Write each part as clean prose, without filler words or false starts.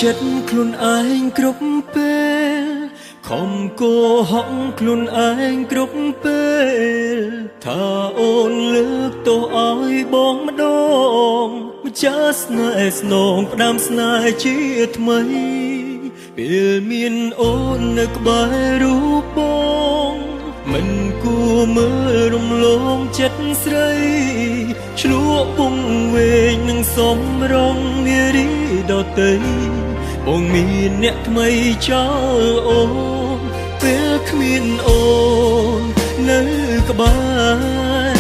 ចិត្តខ្លួនឯងគ្រប់ពេលខំកោហកខ្លួនឯងគ្រប់ពេលថាអូនលើកទោសឲ្យបងម្ដងម្ចាស់ស្នេហ៍ស្នងផ្ដាំស្នេហ៍ជាថ្មីពេលមានអូននៅក្បែររូបបងមិនគួរមើលរំលងចិត្តស្រីឆ្លក់ពងវែងនឹងសំរងនារីដតីបងមានអ្នកថ្មីចោលអូនពេលគ្មានអូននៅក្បែរ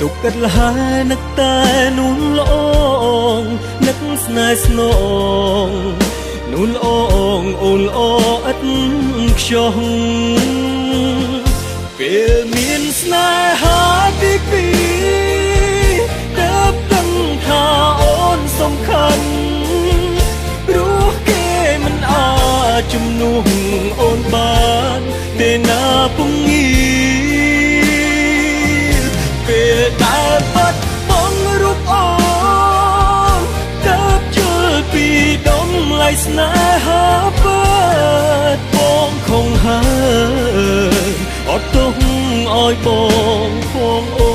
ទុកកាត់លហែនឹកតែនួនល្អងនឹកស្នេហ៍ស្នងនួនល្អងអូនល្អឥតខ្ចោះពេលមានស្នេហាទីពីរដើបដឹងថាអូនសំខាន់ព្រោះគេមិនអាចជំនួសអូនបានទេណាពងីពេលដែលបាត់បង់រូបអូនដើបជល់ពីដំឡៃស្នេហាពិតបងคงហើយអត់ទុកឲ្យបងផងអូ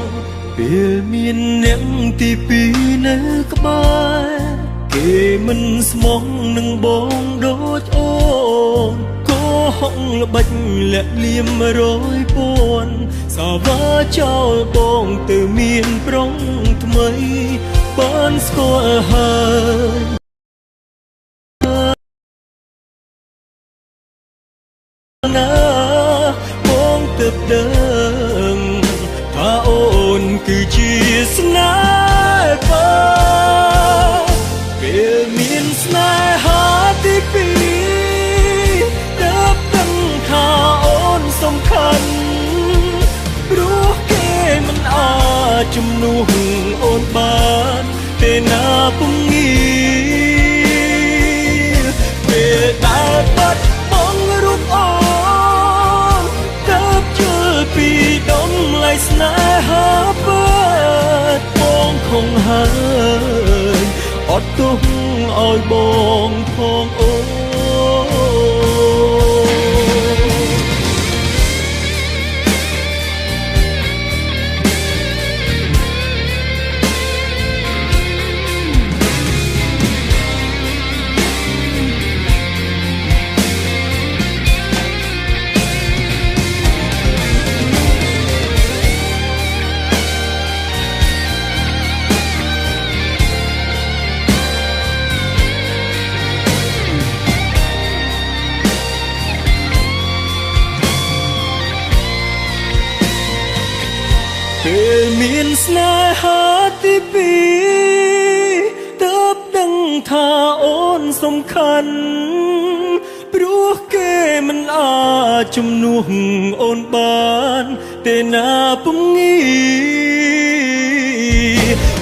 នពេលមានអ្នកទីពីរនៅក្បែរគេមិនស្មោះនឹងបងដូចអូនកោហកល្បិចលាក់លៀម100ពាន់សាវាចោលបងទៅមានប្រុងថ្មីបានស្គាល់ហើយណាបងទៅដឹងថាអូនគឺជាស្នេហ៍បាពេលមានស្នេហាទីពីរដើបដឹងថាអូនសំខាន់ព្រោះគេមិនអាចជំនួសអូនបានទេណាពងីពេលដែលបាត់បង់រូបអូនដើបជល់ពីដំឡៃស្នេហាពិតបងคงហើយអត់ទុកឲ្យបងផងអូពេលមានស្នេហាទីពីរទើបដឹងថាអូនសំខាន់ព្រោះគេមិនអាចជំនួសអូនបានទេណាពងី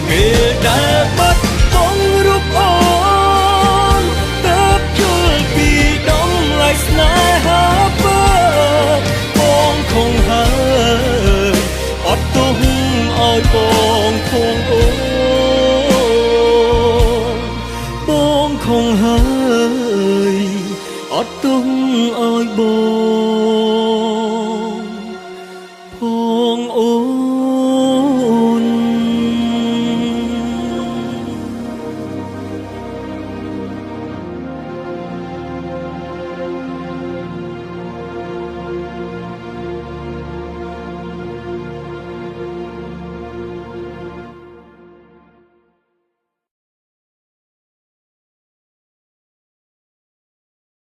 ពេលដែលបាត់បង់រូបអូនទើបជល់ពីដំឡៃស្នេហាពិតបងคงហើយអត់ទុកឲ្យបងផងអូនបងคงហើយអត់ទុកឲ្យបង